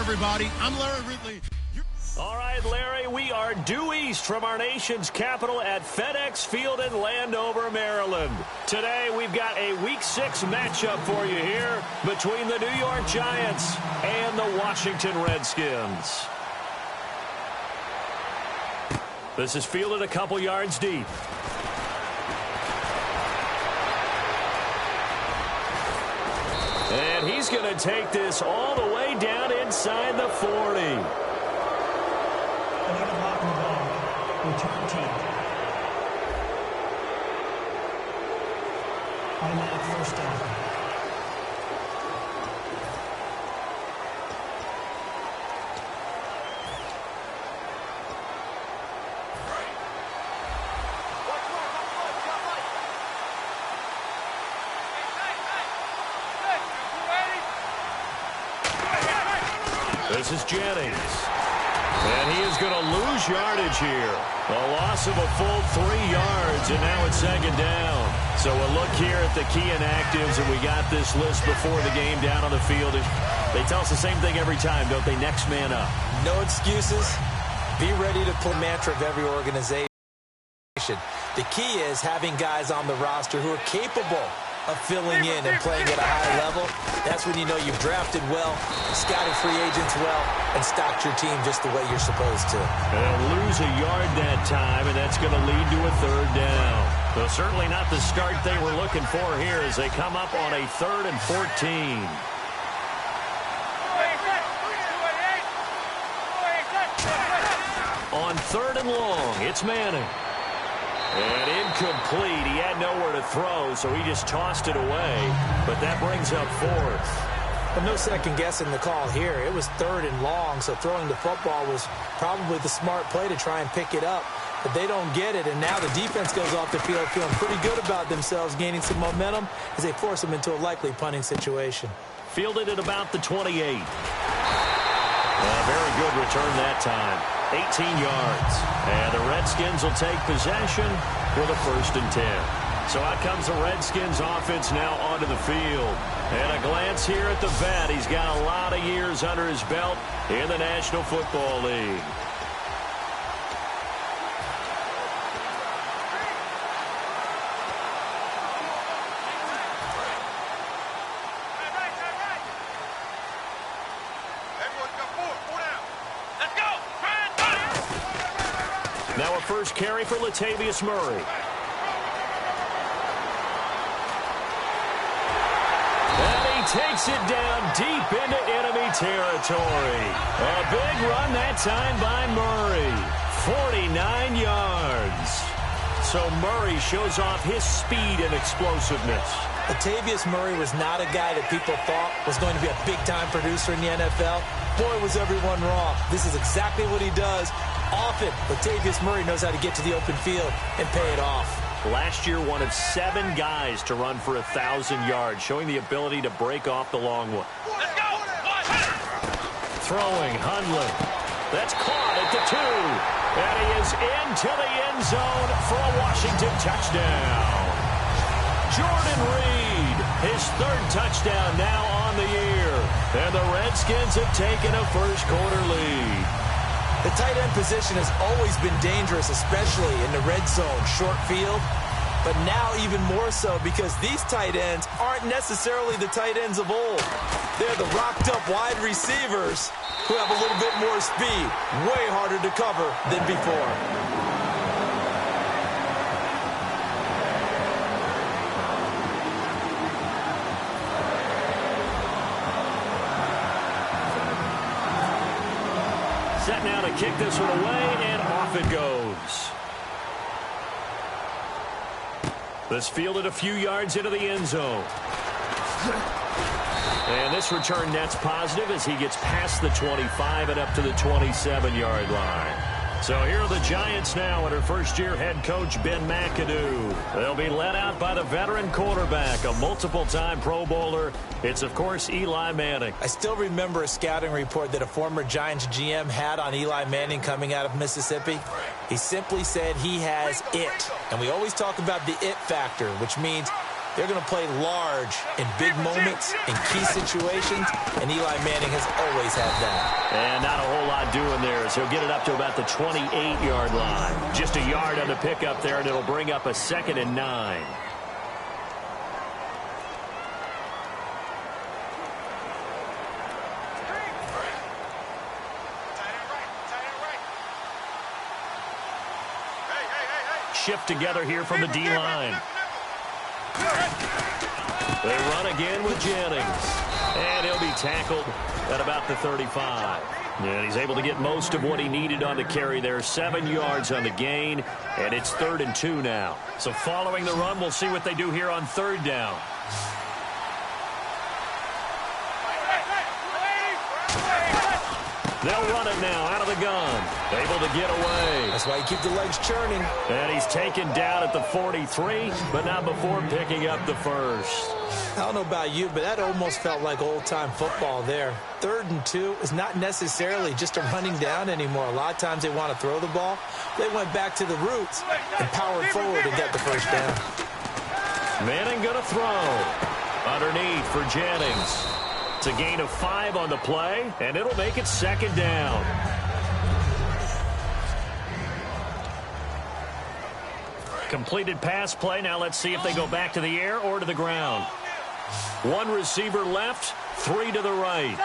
everybody. I'm Larry Ridley. All right, Larry, we are due east from our nation's capital at FedEx Field in Landover, Maryland. Today, we've got a Week 6 matchup for you here between the New York Giants and the Washington Redskins. This is fielded a couple yards deep. And he's going to take this all the way down inside the 40. Another block in the ball. Return team. Automatic first down. This is Jennings. And he is going to lose yardage here. A loss of a full 3 yards, and now it's second down. So we'll look here at the key inactives, and we got this list before the game down on the field. They tell us the same thing every time, don't they? Next man up. No excuses. Be ready to pull mantra of every organization. The key is having guys on the roster who are capable of filling in and playing at a high level. That's when you know you've drafted well, scouted free agents well, and stocked your team just the way you're supposed to. They'll lose a yard that time, and that's going to lead to a third down. Though certainly not the start they were looking for here as they come up on a 3rd and 14. On 3rd and long, it's Manning. And incomplete. He had nowhere to throw, so he just tossed it away. But that brings up 4th. Well, no second guessing the call here. It was 3rd and long, so throwing the football was probably the smart play to try and pick it up. But they don't get it, and now the defense goes off the field feeling pretty good about themselves, gaining some momentum as they force them into a likely punting situation. Fielded at about the 28. A very good return that time. 18 yards. And the Redskins will take possession for the 1st and 10. So out comes the Redskins offense now onto the field. And a glance here at the vet. He's got a lot of years under his belt in the National Football League. Now a first carry for Latavius Murray. And he takes it down deep into enemy territory. A big run that time by Murray. 49 yards. So Murray shows off his speed and explosiveness. Latavius Murray was not a guy that people thought was going to be a big-time producer in the NFL. Boy, was everyone wrong. This is exactly what he does. Often, Latavius Murray knows how to get to the open field and pay it off. Last year, one of 7 guys to run for 1,000 yards, showing the ability to break off the long one. Let's go! Throwing, Hundley. That's caught at the 2. And he is into the end zone for a Washington touchdown. Jordan Reed, his 3rd touchdown now on the year. And the Redskins have taken a first-quarter lead. The tight end position has always been dangerous, especially in the red zone, short field. But now even more so because these tight ends aren't necessarily the tight ends of old. They're the rocked-up wide receivers who have a little bit more speed, way harder to cover than before. Set now to kick this one away, and off it goes. This fielded a few yards into the end zone. And this return net's positive as he gets past the 25 and up to the 27-yard line. So here are the Giants now under first-year head coach Ben McAdoo. They'll be led out by the veteran quarterback, a multiple-time Pro Bowler. It's, of course, Eli Manning. I still remember a scouting report that a former Giants GM had on Eli Manning coming out of Mississippi. He simply said he has it. And we always talk about the it factor, which means They're going to play large in big moments, in key situations, and Eli Manning has always had that. And not a whole lot doing there as he'll get it up to about the 28-yard line. Just a yard on the pickup there, and it'll bring up a 2nd and 9. Shift together here from the D-line. They run again with Jennings. And he'll be tackled at about the 35. And he's able to get most of what he needed on the carry there. 7 yards on the gain. And it's 3rd and 2 now. So following the run, we'll see what they do here on 3rd down. They'll run it now out of the gun. Able to get away. That's why you keep the legs churning. And he's taken down at the 43, but not before picking up the first. I don't know about you, but that almost felt like old-time football there. 3rd and 2 is not necessarily just a running down anymore. A lot of times they want to throw the ball. They went back to the roots and powered forward and got the first down. Manning going to throw. Underneath for Jennings. It's a gain of 5 on the play, and it'll make it 2nd down. Completed pass play. Now let's see if they go back to the air or to the ground. 1 receiver left, 3 to the right.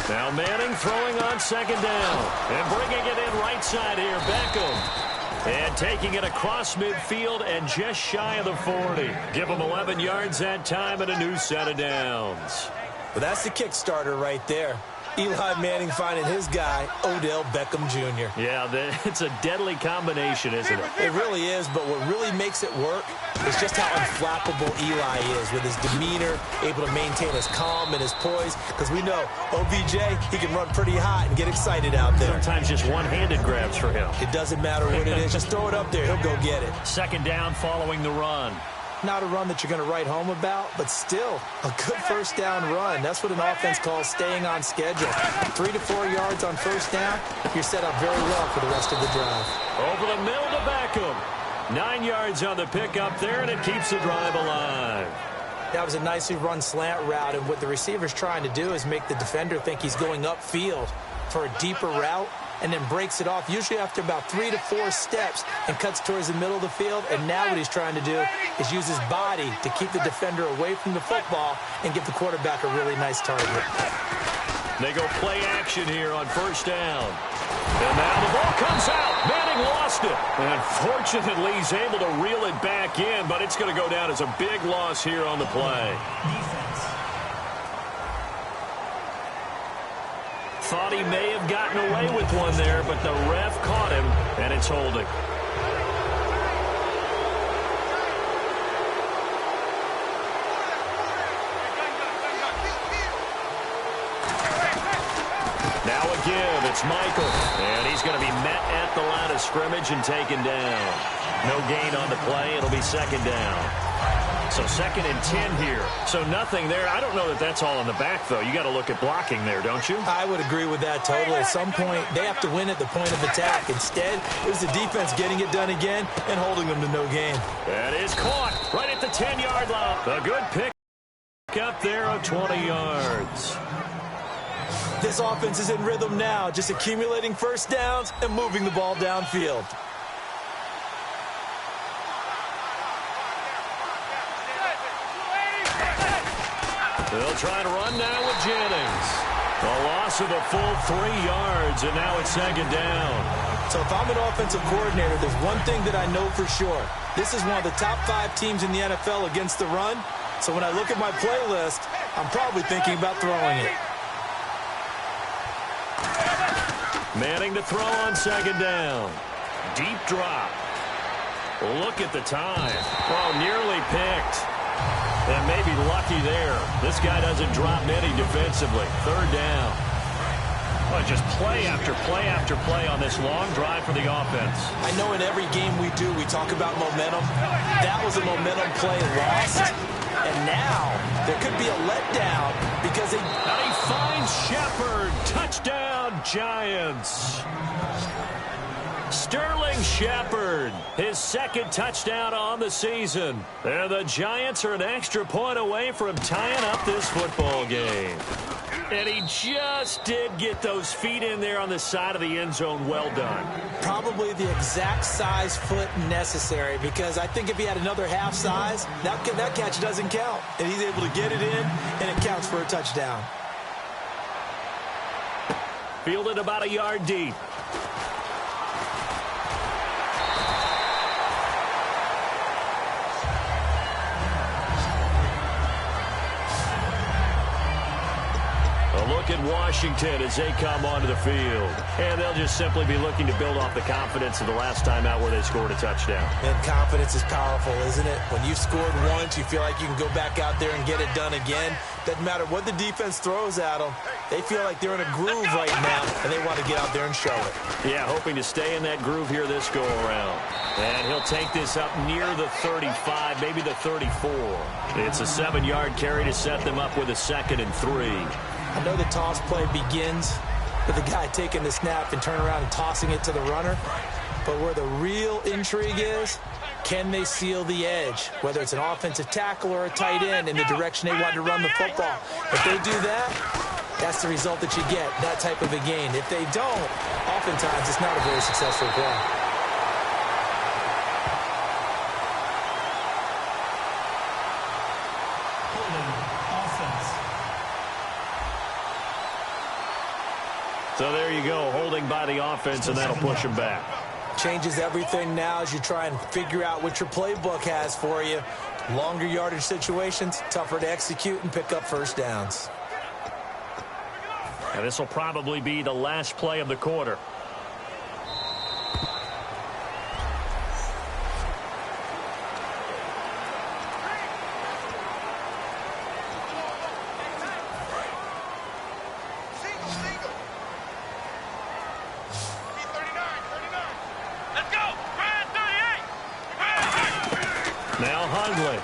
Now Manning throwing on 2nd down. And bringing it in right side here, Beckham. And taking it across midfield and just shy of the 40. Give him 11 yards that time and a new set of downs. Well, that's the kickstarter right there. Eli Manning finding his guy, Odell Beckham Jr. Yeah, it's a deadly combination, isn't it? It really is, but what really makes it work is just how unflappable Eli is with his demeanor, able to maintain his calm and his poise, because we know OBJ, he can run pretty hot and get excited out there. Sometimes just one-handed grabs for him. It doesn't matter what it is. Just throw it up there. He'll go get it. 2nd down following the run. Not a run that you're going to write home about, but still a good first down run. That's what an offense calls staying on schedule. 3 to 4 yards on first down, you're set up very well for the rest of the drive. Over the middle to Beckham. 9 yards on the pickup there, and it keeps the drive alive. That was a nicely run slant route, and what the receiver's trying to do is make the defender think he's going upfield for a deeper route, and then breaks it off, usually after about 3 to 4 steps, and cuts towards the middle of the field. And now what he's trying to do is use his body to keep the defender away from the football and give the quarterback a really nice target. They go play action here on first down. And now the ball comes out. Manning lost it. And fortunately, he's able to reel it back in, but it's going to go down as a big loss here on the play. Defense. Thought he may have gotten away with one there, but the ref caught him, and it's holding. Now again, it's Michael, and he's going to be met at the line of scrimmage and taken down. No gain on the play. It'll be 2nd down. So 2nd and 10 here. So nothing there. I don't know that that's all in the back, though. You got to look at blocking there, don't you? I would agree with that totally. At some point, they have to win at the point of attack. Instead, it was the defense getting it done again and holding them to no gain. That is caught right at the 10-yard line. A good pick up there of 20 yards. This offense is in rhythm now, just accumulating first downs and moving the ball downfield. They'll try to run now with Jennings. A loss of a full 3 yards, and now it's 2nd down. So if I'm an offensive coordinator, there's one thing that I know for sure. This is one of the top 5 teams in the NFL against the run. So when I look at my playlist, I'm probably thinking about throwing it. Manning to throw on 2nd down. Deep drop. Look at the time. Oh, nearly picked. And maybe lucky there. This guy doesn't drop many defensively. 3rd down. Well, just play after play after play on this long drive for the offense. I know in every game we do, we talk about momentum. That was a momentum play lost. And now there could be a letdown because they... And he finds Shepard. Touchdown, Giants. Sterling Shepard, his second touchdown on the season. And the Giants are an extra point away from tying up this football game. And he just did get those feet in there on the side of the end zone. Well done. Probably the exact size foot necessary, because I think if he had another half size, that catch doesn't count. And he's able to get it in, and it counts for a touchdown. Fielded about a yard deep. Look at Washington as they come onto the field. And they'll just simply be looking to build off the confidence of the last time out where they scored a touchdown. And confidence is powerful, isn't it? When you've scored once, you feel like you can go back out there and get it done again. Doesn't matter what the defense throws at them. They feel like they're in a groove right now, and they want to get out there and show it. Yeah, hoping to stay in that groove here this go-around. And he'll take this up near the 35, maybe the 34. It's a 7-yard carry to set them up with a 2nd and 3. I know the toss play begins with the guy taking the snap and turning around and tossing it to the runner. But where the real intrigue is, can they seal the edge? Whether it's an offensive tackle or a tight end in the direction they want to run the football. If they do that, that's the result that you get, that type of a gain. If they don't, oftentimes it's not a very successful play. So there you go, holding by the offense, and that'll push them back. Changes everything now as you try and figure out what your playbook has for you. Longer yardage situations, tougher to execute and pick up first downs. And this will probably be the last play of the quarter. Now Hundley.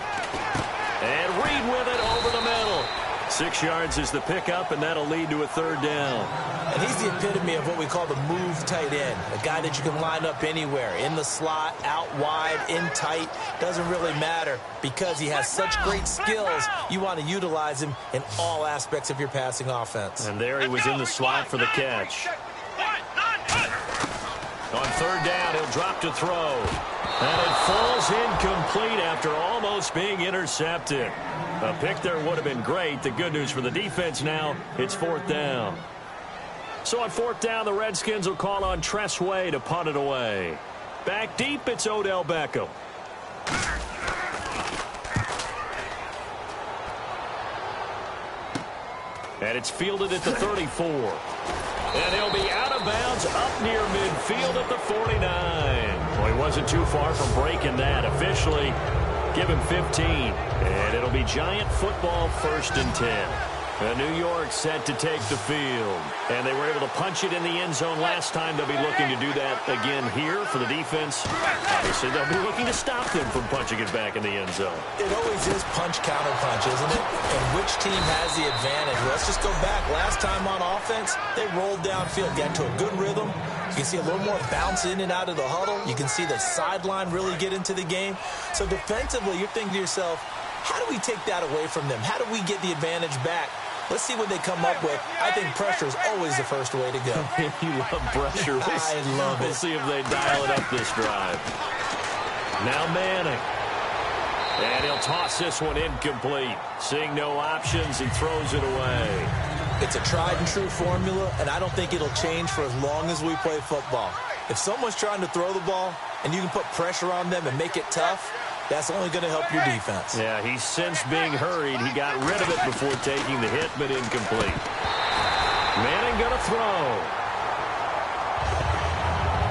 And Reed with it over the middle. 6 yards is the pickup, and that'll lead to a 3rd down. And he's the epitome of what we call the move tight end. A guy that you can line up anywhere. In the slot, out wide, in tight. Doesn't really matter because he has such great skills. You want to utilize him in all aspects of your passing offense. And there he was in the slot for the catch. On 3rd down, he'll drop to throw. And it falls incomplete after almost being intercepted. A pick there would have been great. The good news for the defense now, it's 4th down. So on 4th down, the Redskins will call on Tress Way to punt it away. Back deep, it's Odell Beckham. And it's fielded at the 34. And he'll be out of bounds up near midfield at the 49. Well, he wasn't too far from breaking that. Officially, give him 15. And it'll be Giant football 1st and 10. New York set to take the field. And they were able to punch it in the end zone last time. They'll be looking to do that again here for the defense. Obviously, they'll be looking to stop them from punching it back in the end zone. It always is punch, counter punch, isn't it? And which team has the advantage? Let's just go back. Last time on offense, they rolled downfield, got to a good rhythm. You can see a little more bounce in and out of the huddle. You can see the sideline really get into the game. So defensively, you're thinking to yourself, how do we take that away from them? How do we get the advantage back? Let's see what they come up with. I think pressure is always the first way to go. You love pressure. I love it. We'll see if they dial it up this drive. Now Manning. And he'll toss this one incomplete. Seeing no options, he throws it away. It's a tried and true formula, and I don't think it'll change for as long as we play football. If someone's trying to throw the ball and you can put pressure on them and make it tough, that's only going to help your defense. Yeah, he's since being hurried. He got rid of it before taking the hit, but incomplete. Manning going to throw.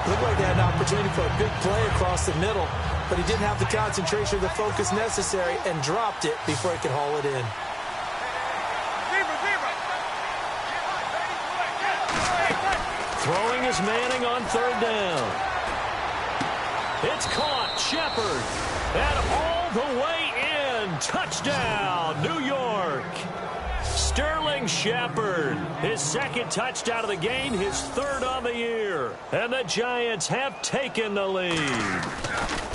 Looked like they had an opportunity for a big play across the middle, but he didn't have the concentration or the focus necessary and dropped it before he could haul it in. Throwing is Manning on 3rd down. It's caught. Shepard. And all the way in. Touchdown, New York. Sterling Sterling Shepard. His second touchdown of the game, his third on the year. And the Giants have taken the lead.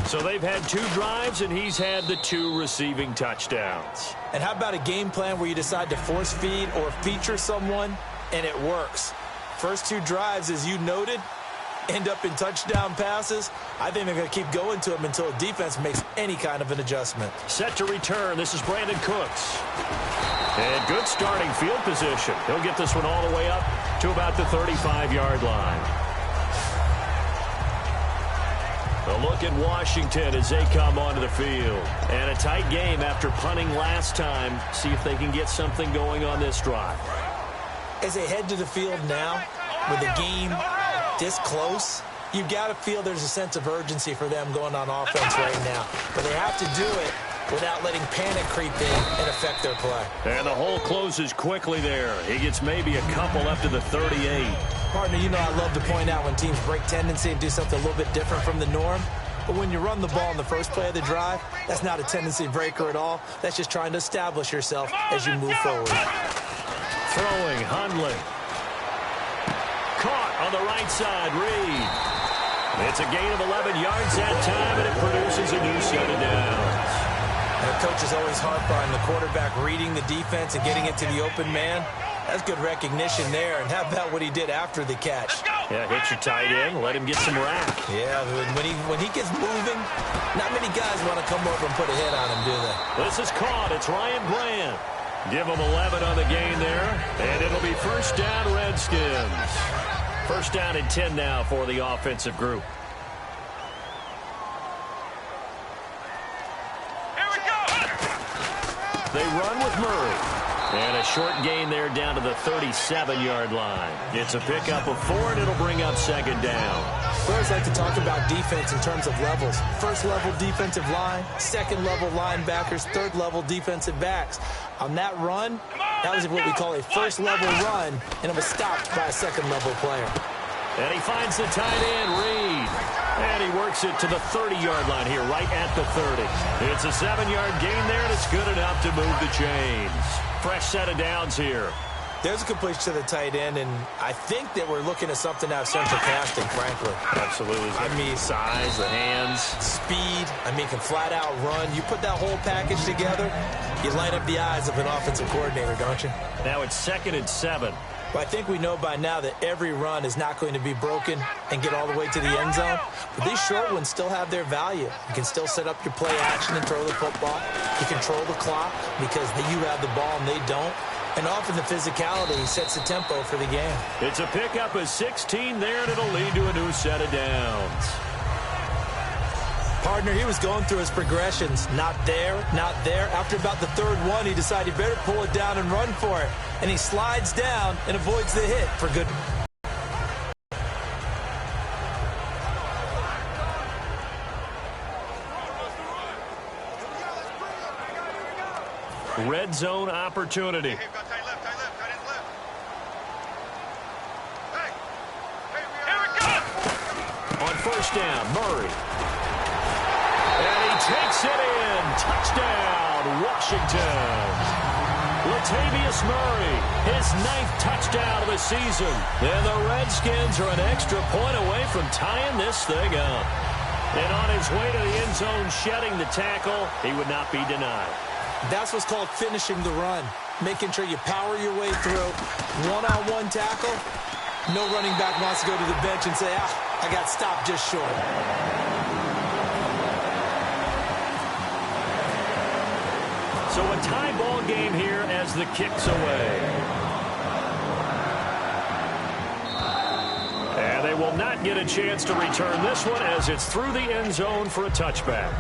So they've had 2 drives, and he's had the 2 receiving touchdowns. And how about a game plan where you decide to force feed or feature someone, and it works? First 2 drives, as you noted, end up in touchdown passes. I think they're going to keep going to them until the defense makes any kind of an adjustment. Set to return. This is Brandon Cooks. And good starting field position. He'll get this one all the way up to about the 35-yard line. A look at Washington as they come onto the field. And a tight game after punting last time. See if they can get something going on this drive. As they head to the field now, with the game this close, you've got to feel there's a sense of urgency for them going on offense right now. But they have to do it without letting panic creep in and affect their play. And the hole closes quickly there. He gets maybe a couple up to the 38. Partner, you know I love to point out when teams break tendency and do something a little bit different from the norm. But when you run the ball in the first play of the drive, that's not a tendency breaker at all. That's just trying to establish yourself as you move forward. Throwing, Hundley. Caught on the right side, Reed. It's a gain of 11 yards that time, and it produces a new set of downs. And the coach is always harp on the quarterback reading the defense and getting it to the open man. That's good recognition there. And how about what he did after the catch? Yeah, hit your tight end, let him get some rack. Yeah, when he gets moving, not many guys want to come over and put a hit on him, do they? This is caught. It's Ryan Grant. Give him 11 on the gain there, and it'll be first down Redskins. First down and 10 now for the offensive group. Here we go. They run with Murray. And a short gain there down to the 37-yard line. It's a pickup of 4, and it'll bring up second down. We always like to talk about defense in terms of levels. First-level defensive line, second-level linebackers, third-level defensive backs. On that run, that was what we call a first-level run, and it was stopped by a second-level player. And he finds the tight end, Reed. And he works it to the 30-yard line here, right at the 30. It's a 7-yard gain there, and it's good enough to move the chains. Fresh set of downs here. There's a completion to the tight end, and I think that we're looking at something out of central casting, frankly. Absolutely. I mean, size, the hands. Speed. I mean, can flat out run. You put that whole package together, you light up the eyes of an offensive coordinator, don't you? Now it's 2nd and 7. Well, I think we know by now that every run is not going to be broken and get all the way to the end zone. But these short ones still have their value. You can still set up your play action and throw the football. You control the clock because you have the ball and they don't. And often the physicality sets the tempo for the game. It's a pickup of 16 there, and it'll lead to a new set of downs. Partner, he was going through his progressions. Not there, not there. After about the third one, he decided he better pull it down and run for it. And he slides down and avoids the hit for good. Red zone opportunity. Hey, got tight left, tight left, tight end left. Hey, here we go. On first down, Murray. And he takes it in. Touchdown, Washington. Latavius Murray, his 9th touchdown of the season. And the Redskins are an extra point away from tying this thing up. And on his way to the end zone, shedding the tackle, he would not be denied. That's what's called finishing the run. Making sure you power your way through. One-on-one tackle. No running back wants to go to the bench and say, I got stopped just short. So a tie ball game here as the kick's away. And they will not get a chance to return this one as it's through the end zone for a touchback.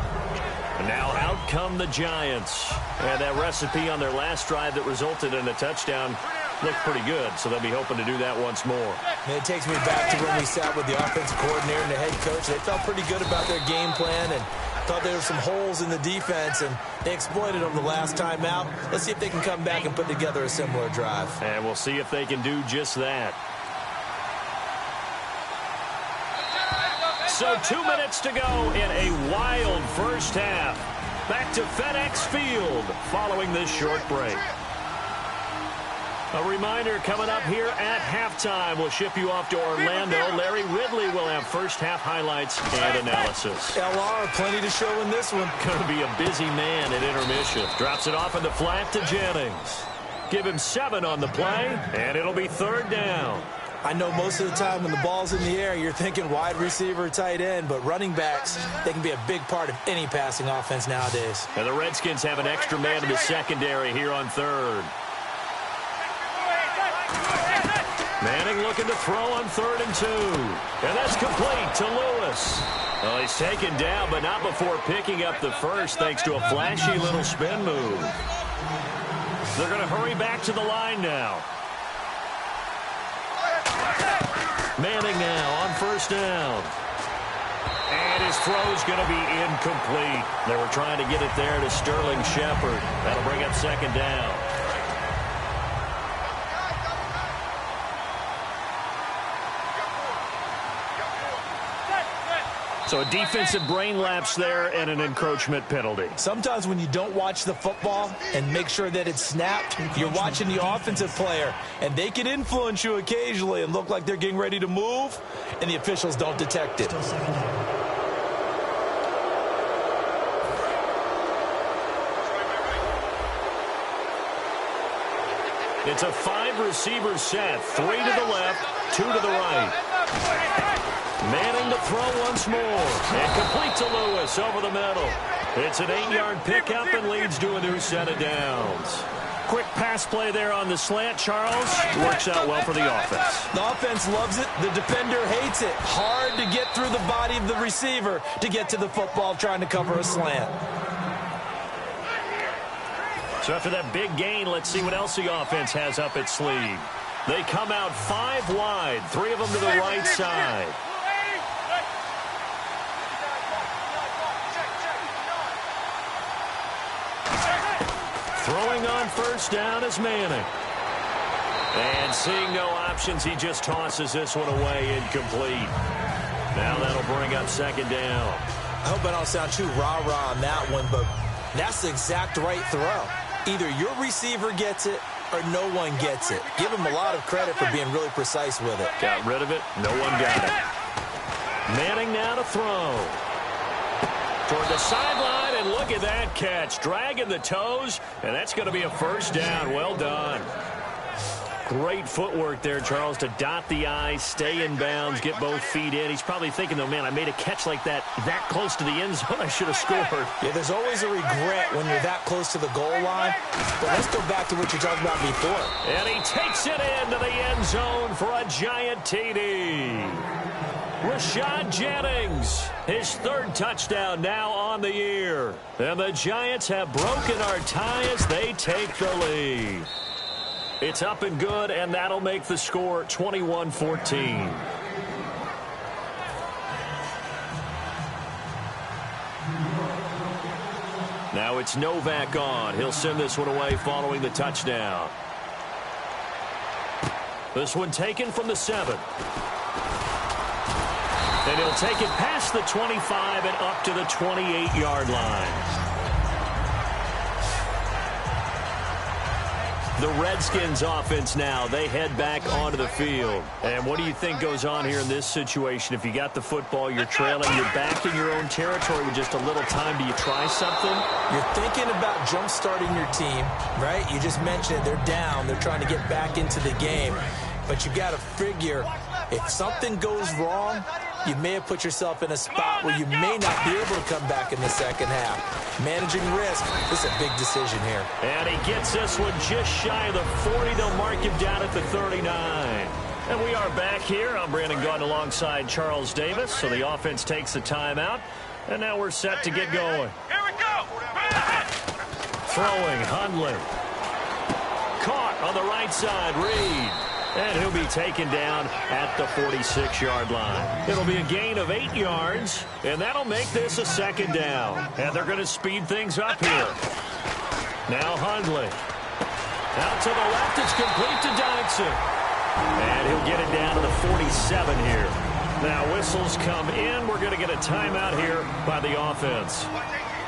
And now out come the Giants. And that recipe on their last drive that resulted in a touchdown looked pretty good, so they'll be hoping to do that once more. And it takes me back to when we sat with the offensive coordinator and the head coach. They felt pretty good about their game plan and thought there were some holes in the defense, and they exploited them the last time out. Let's see if they can come back and put together a similar drive. And we'll see if they can do just that. So 2 minutes to go in a wild first half. Back to FedEx Field following this short break. A reminder coming up here at halftime. We'll ship you off to Orlando. Larry Ridley will have first half highlights and analysis. LR, plenty to show in this one. Going to be a busy man at intermission. Drops it off in the flat to Jennings. Give him 7 on the play, and it'll be 3rd down. I know most of the time when the ball's in the air, you're thinking wide receiver, tight end, but running backs, they can be a big part of any passing offense nowadays. And the Redskins have an extra man in the secondary here on 3rd. Manning looking to throw on 3rd and 2. And that's complete to Lewis. Well, he's taken down, but not before picking up the first thanks to a flashy little spin move. They're going to hurry back to the line now. Manning now on 1st down. And his throw's going to be incomplete. They were trying to get it there to Sterling Shepard. That'll bring up 2nd down. So a defensive brain lapse there and an encroachment penalty. Sometimes when you don't watch the football and make sure that it's snapped, you're watching the offensive player, and they can influence you occasionally and look like they're getting ready to move, and the officials don't detect it. Still 2nd down. It's a 5-receiver set. 3 to the left, 2 to the right. Manning to throw once more. And complete to Lewis over the middle. It's an 8-yard pickup and leads to a new set of downs. Quick pass play there on the slant, Charles. Works out well for the offense. The offense loves it. The defender hates it. Hard to get through the body of the receiver to get to the football trying to cover a slant. So after that big gain, let's see what else the offense has up its sleeve. They come out 5 wide, 3 of them to the right side. Throwing on 1st down is Manning. And seeing no options, he just tosses this one away incomplete. Now that'll bring up 2nd down. I hope I don't sound too rah-rah on that one, but that's the exact right throw. Either your receiver gets it or no one gets it. Give him a lot of credit for being really precise with it. Got rid of it. No one got it. Manning now to throw. Toward the sideline, and look at that catch. Dragging the toes, and that's going to be a 1st down. Well done. Great footwork there, Charles, to dot the I's, stay in bounds, get both feet in. He's probably thinking, though, man, I made a catch like that close to the end zone. I should have scored. Yeah, there's always a regret when you're that close to the goal line. But let's go back to what you talked about before. And he takes it into the end zone for a giant TD. Rashad Jennings, his 3rd touchdown now on the year. And the Giants have broken our tie as they take the lead. It's up and good, and that'll make the score 21-14. Now it's Novak on. He'll send this one away following the touchdown. This one taken from the 7. And he'll take it past the 25 and up to the 28-yard line. The Redskins offense now, they head back onto the field. And what do you think goes on here in this situation? If you got the football, you're trailing, you're back in your own territory with just a little time. Do you try something? You're thinking about jump-starting your team, right? You just mentioned it. They're down. They're trying to get back into the game. But you got to figure, if something goes wrong, you may have put yourself in a spot where you may not be able to come back in the 2nd half. Managing risk, this is a big decision here. And he gets this one just shy of the 40. They'll mark him down at the 39. And we are back here. I'm Brandon Gaunt alongside Charles Davis. So the offense takes the timeout. And now we're set to get going. Here we go. Throwing, Hundley. Caught on the right side, Reed. And he'll be taken down at the 46-yard line. It'll be a gain of 8 yards, and that'll make this a 2nd down. And they're going to speed things up here. Now Hundley. Out to the left, it's complete to Dodson. And he'll get it down to the 47 here. Now whistles come in. We're going to get a timeout here by the offense.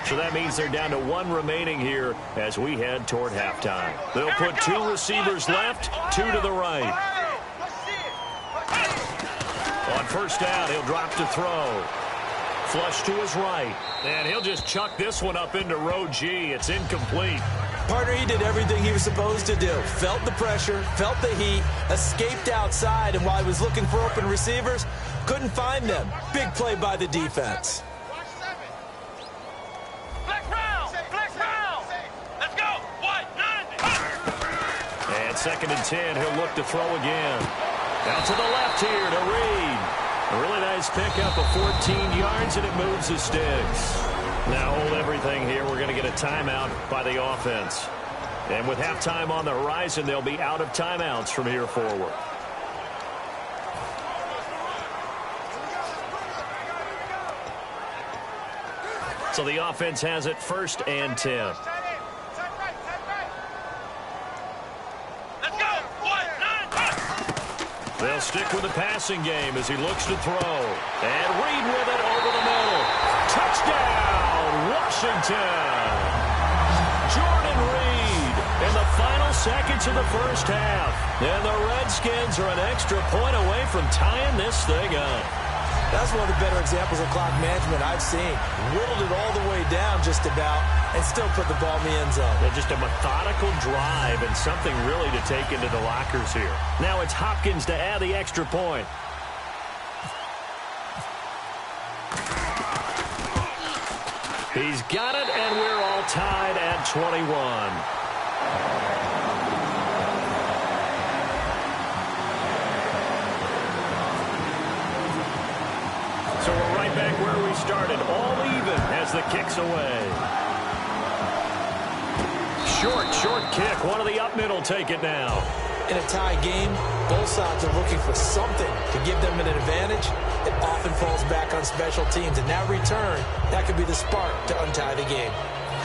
So that means they're down to 1 remaining here as we head toward halftime. They'll put 2 receivers left, 2 to the right. On first down, he'll drop to throw. Flush to his right. And he'll just chuck this one up into row G. It's incomplete. Partner, he did everything he was supposed to do. Felt the pressure, felt the heat, escaped outside, and while he was looking for open receivers, couldn't find them. Big play by the defense. Let's go. 1-9. And 2nd and 10, he'll look to throw again. Out to the left here to Reed. A really nice pickup of 14 yards, and it moves the sticks. Now hold everything here. We're going to get a timeout by the offense. And with halftime on the horizon, they'll be out of timeouts from here forward. So the offense has it 1st and 10. They'll stick with the passing game as he looks to throw. And Reed with it over the middle. Touchdown, Washington. Jordan Reed in the final seconds of the first half. And the Redskins are an extra point away from tying this thing up. That's one of the better examples of clock management I've seen. Whittled it all the way down just about and still put the ball in the end zone. Yeah, just a methodical drive and something really to take into the lockers here. Now it's Hopkins to add the extra point. He's got it, and we're all tied at 21. So we're right back where we started, all even as the kick's away. Short kick. One of the up middle take it now. In a tie game, both sides are looking for something to give them an advantage. It often falls back on special teams, and that return, that could be the spark to untie the game.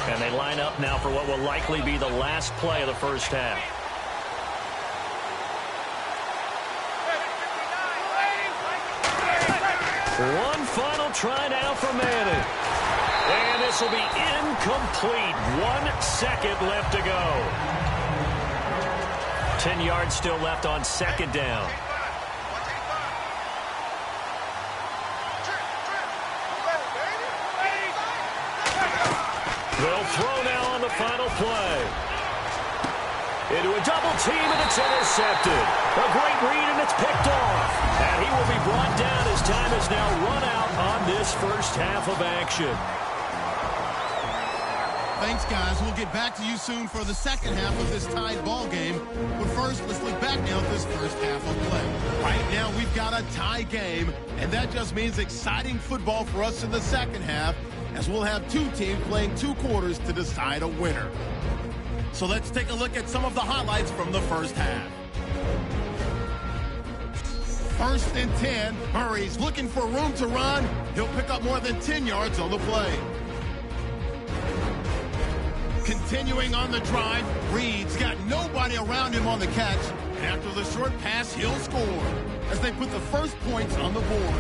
And they line up now for what will likely be the last play of the first half. One final try now for Manning. And this will be incomplete. 1 second left to go. 10 yards still left on 2nd down. They'll throw now on the final play. Into a double team, and it's intercepted. A great read, and it's picked off. And he will be brought down as time is now run out on this first half of action. Thanks, guys. We'll get back to you soon for the second half of this tied ball game. But first, let's look back now at this first half of play. Right now, we've got a tie game, and that just means exciting football for us in the second half, as we'll have 2 teams playing 2 quarters to decide a winner. So let's take a look at some of the highlights from the first half. 1st and 10. Murray's looking for room to run. He'll pick up more than 10 yards on the play. Continuing on the drive, Reed's got nobody around him on the catch. And after the short pass, he'll score as they put the first points on the board.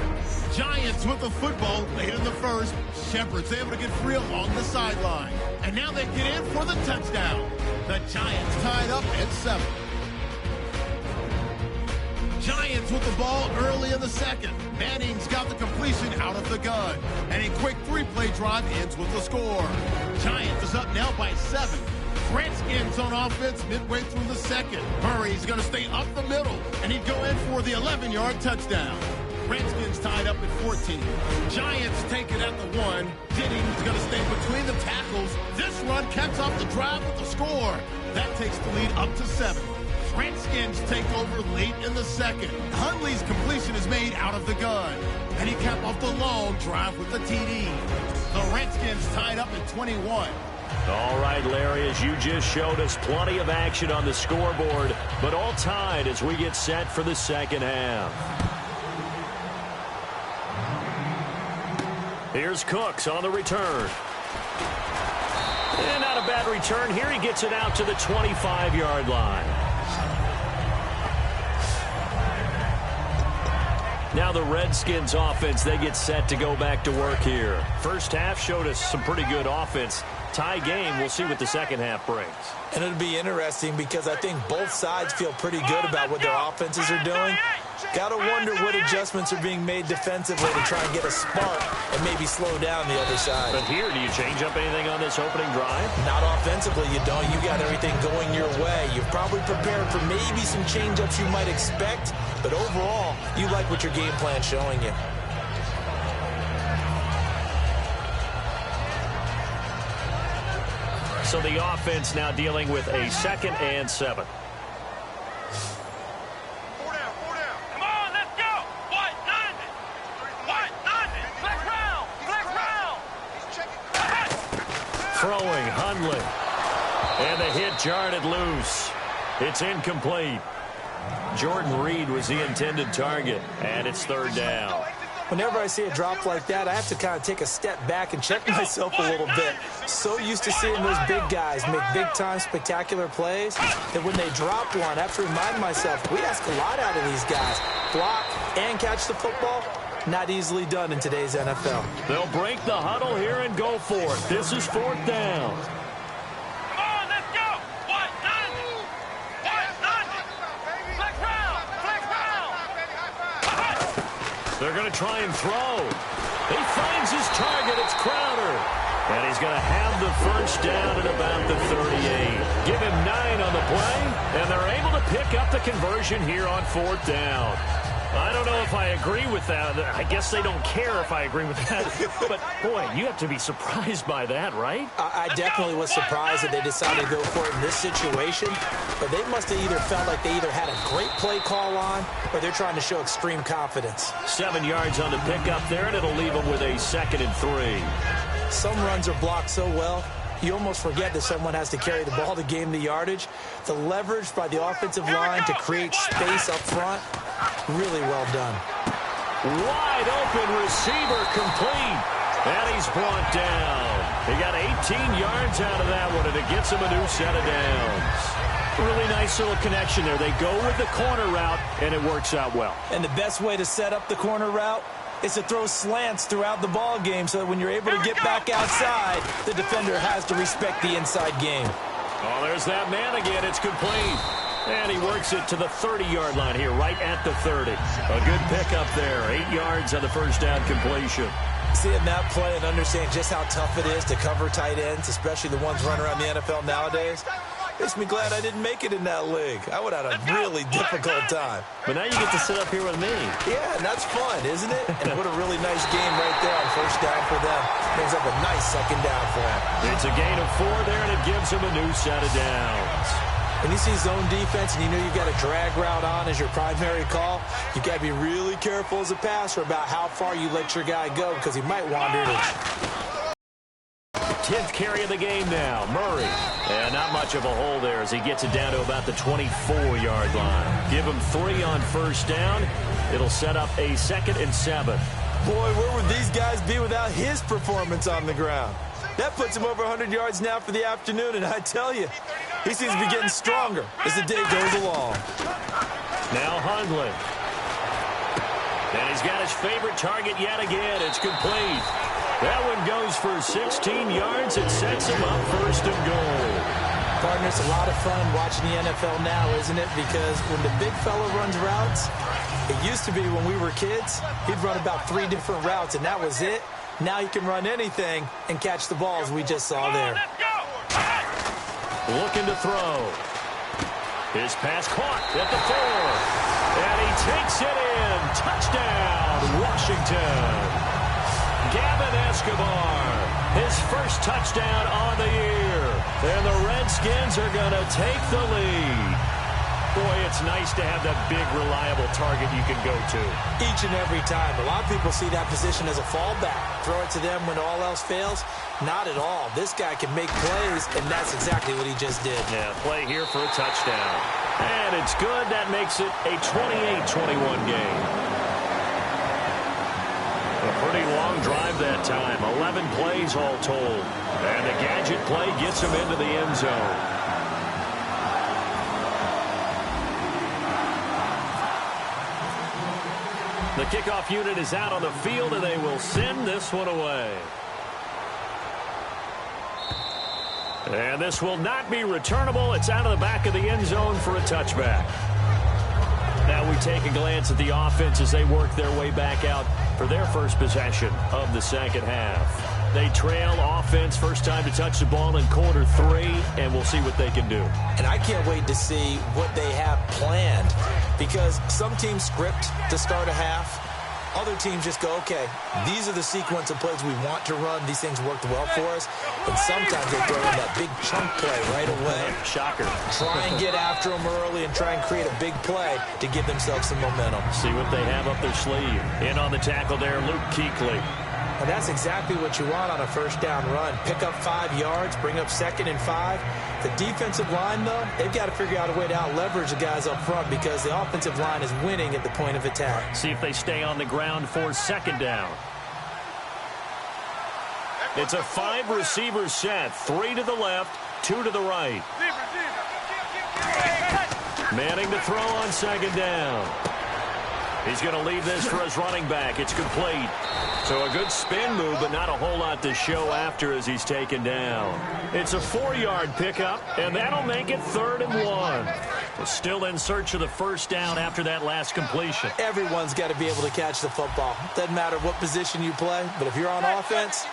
Giants with the football late in the first. Shepard's able to get free along the sideline. And now they get in for the touchdown. The Giants tied up at 7. Giants with the ball early in the second. Manning's got the completion out of the gun. And a quick 3-play drive ends with the score. Giants is up now by 7. Redskins on offense midway through the second. Murray's going to stay up the middle, and he'd go in for the 11-yard touchdown. Redskins tied up at 14. Giants take it at the 1. Jennings going to stay between the tackles. This run caps off the drive with the score. That takes the lead up to 7. Redskins take over late in the second. Hundley's completion is made out of the gun, and he capped off the long drive with the TD. The Redskins tied up at 21. All right, Larry, as you just showed us, plenty of action on the scoreboard, but all tied as we get set for the second half. Here's Cooks on the return. And not a bad return here. He gets it out to the 25-yard line. Now the Redskins offense, they get set to go back to work here. First half showed us some pretty good offense. Tie game, we'll see what the second half brings. And it'll be interesting because I think both sides feel pretty good about what their offenses are doing. Got to wonder what adjustments are being made defensively to try and get a spark and maybe slow down the other side. But here, do you change up anything on this opening drive? Not offensively, you don't. You got everything going your way. You've probably prepared for maybe some change-ups you might expect, but overall, you like what your game plan's showing you. So the offense now dealing with a 2nd and 7. Throwing, Hundley. And the hit jarred it loose. It's incomplete. Jordan Reed was the intended target, and it's 3rd down. Whenever I see a drop like that, I have to kind of take a step back and check myself a little bit. So used to seeing those big guys make big-time spectacular plays that when they drop one, I have to remind myself, we ask a lot out of these guys. Block and catch the football, not easily done in today's NFL. They'll break the huddle here and go for it. This is 4th down. Come on, let's go. What? Nothing. Flex round. They're going to try and throw. He finds his target. It's Crowder. And he's going to have the first down at about the 38. Give him 9 on the play, and they're able to pick up the conversion here on 4th down. I don't know if I agree with that. I guess they don't care if I agree with that. But, boy, you have to be surprised by that, right? I definitely was surprised that they decided to go for it in this situation. But they must have either felt like they either had a great play call on or they're trying to show extreme confidence. 7 yards on the pickup there, and it'll leave them with a 2nd and 3. Some runs are blocked so well, you almost forget that someone has to carry the ball to gain the yardage. The leverage by the offensive line to create space up front, really well done. Wide open receiver complete. And he's brought down. He got 18 yards out of that one, and it gets him a new set of downs. Really nice little connection there. They go with the corner route, and it works out well. And the best way to set up the corner route is to throw slants throughout the ball game so that when you're able to get back outside, the defender has to respect the inside game. Oh, there's that man again. It's complete. And he works it to the 30-yard line here, right at the 30. A good pickup there. 8 yards on the first down completion. Seeing that play and understand just how tough it is to cover tight ends, especially the ones running around the NFL nowadays, makes me glad I didn't make it in that league. I would have had a really difficult time. But now you get to sit up here with me. Yeah, and that's fun, isn't it? And what a really nice game right there on first down for them. Brings up a nice 2nd down for them. It's a gain of 4 there, and it gives them a new set of downs. When you see zone defense and you know you've got a drag route on as your primary call, you've got to be really careful as a passer about how far you let your guy go because he might wander into 10th carry of the game now. Murray. And not much of a hole there as he gets it down to about the 24-yard line. Give him 3 on first down. It'll set up a 2nd and 7. Boy, where would these guys be without his performance on the ground? That puts him over 100 yards now for the afternoon, and I tell you, he seems to be getting stronger as the day goes along. Now Hundley. And he's got his favorite target yet again. It's complete. That one goes for 16 yards. It sets him up 1st and goal. Partner, it's a lot of fun watching the NFL now, isn't it? Because when the big fella runs routes, it used to be when we were kids, he'd run about 3 different routes, and that was it. Now he can run anything and catch the balls we just saw there. Looking to throw. His pass caught at the 4. And he takes it in. Touchdown, Washington. Gavin Escobar, his first touchdown on the year. And the Redskins are going to take the lead. Boy, it's nice to have that big, reliable target you can go to. Each and every time. A lot of people see that position as a fallback. Throw it to them when all else fails. Not at all. This guy can make plays, and that's exactly what he just did. Yeah, play here for a touchdown. And it's good. That makes it a 28-21 game. A pretty long drive that time. 11 plays all told. And the gadget play gets him into the end zone. The kickoff unit is out on the field, and they will send this one away. And this will not be returnable. It's out of the back of the end zone for a touchback. Now we take a glance at the offense as they work their way back out for their first possession of the second half. They trail offense, first time to touch the ball in quarter 3, and we'll see what they can do. And I can't wait to see what they have planned, because some teams script to start a half. Other teams just go, okay, these are the sequence of plays we want to run. These things worked well for us. And sometimes they throw in that big chunk play right away. Shocker. Try and get after them early and try and create a big play to give themselves some momentum. See what they have up their sleeve. In on the tackle there, Luke Kuechly. And that's exactly what you want on a first down run. Pick up 5 yards, bring up 2nd and 5. The defensive line, though, they've got to figure out a way to out-leverage the guys up front because the offensive line is winning at the point of attack. See if they stay on the ground for second down. It's a 5-receiver set. 3 to the left, 2 to the right. Manning to throw on second down. He's going to leave this for his running back. It's complete. So a good spin move, but not a whole lot to show after as he's taken down. It's a 4-yard pickup, and that'll make it 3rd and 1. We're still in search of the first down after that last completion. Everyone's got to be able to catch the football. Doesn't matter what position you play, but if you're on offense,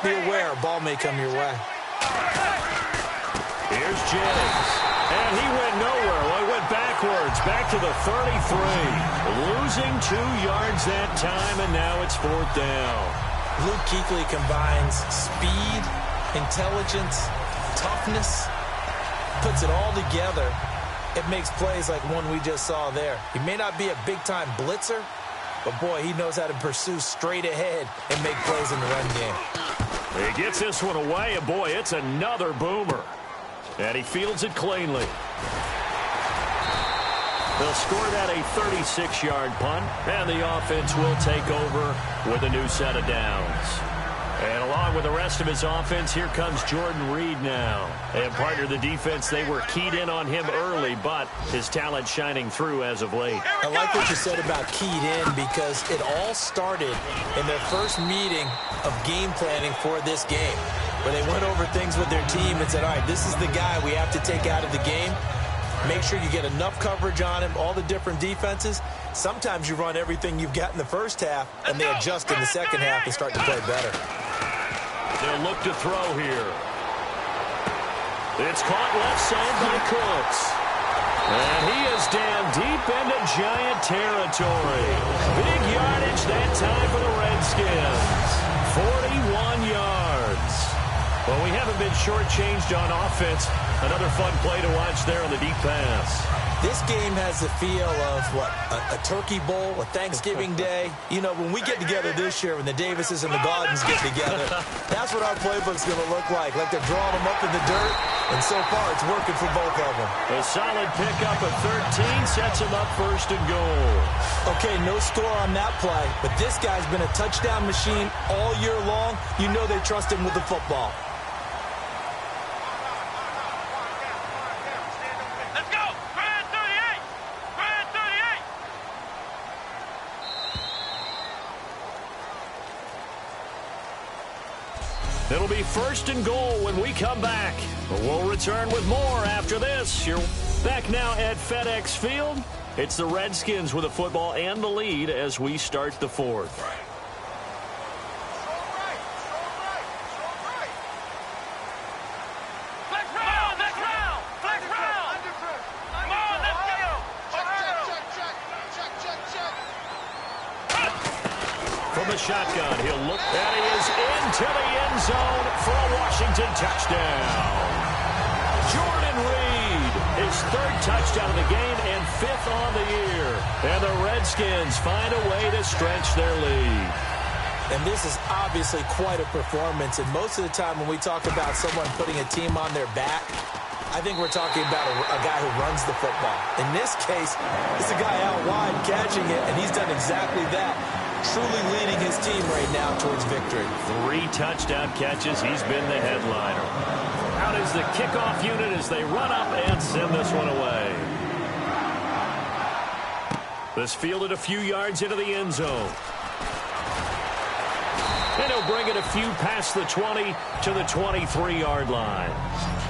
be aware a ball may come your way. Here's James. And he went nowhere. Well, he went backwards, back to the 33. Losing 2 yards that time, and now it's 4th down. Luke Kuechly combines speed, intelligence, toughness, puts it all together. It makes plays like one we just saw there. He may not be a big-time blitzer, but, boy, he knows how to pursue straight ahead and make plays in the run game. He gets this one away, and, boy, it's another boomer. And he fields it cleanly. They'll score that a 36-yard punt, and the offense will take over with a new set of downs. And along with the rest of his offense, here comes Jordan Reed now. And partner, the defense, they were keyed in on him early, but his talent shining through as of late. I like what you said about keyed in because it all started in their first meeting of game planning for this game, where they went over things with their team and said, all right, this is the guy we have to take out of the game. Make sure you get enough coverage on him, all the different defenses. Sometimes you run everything you've got in the first half, and they adjust in the second half and start to play better. They'll look to throw here. It's caught left side by Cooks. And he is down deep into Giant territory. Big yardage that time for the Redskins. 41 yards. Well, we haven't been shortchanged on offense. Another fun play to watch there on the deep pass. This game has the feel of, what, a turkey bowl, a Thanksgiving day. You know, when we get together this year, when the Davises and the Gaudens get together, that's what our playbook's going to look like they're drawing them up in the dirt, and so far it's working for both of them. A solid pickup at 13 sets him up 1st and goal. Okay, no score on that play, but this guy's been a touchdown machine all year long. You know they trust him with the football. It'll be 1st and goal when we come back. But we'll return with more after this. You're back now at FedEx Field. It's the Redskins with the football and the lead as we start the 4th. From the shotgun, he'll look, and he is into the end zone for a Washington touchdown. Jordan Reed, his 3rd touchdown of the game and 5th on the year. And the Redskins find a way to stretch their lead. And this is obviously quite a performance. And most of the time when we talk about someone putting a team on their back, I think we're talking about a guy who runs the football. In this case, it's a guy out wide catching it, and he's done exactly that. Truly leading his team right now towards victory. 3 touchdown catches. He's been the headliner. Out is the kickoff unit as they run up and send this one away. This fielded a few yards into the end zone. And he'll bring it a few past the 20 to the 23-yard line.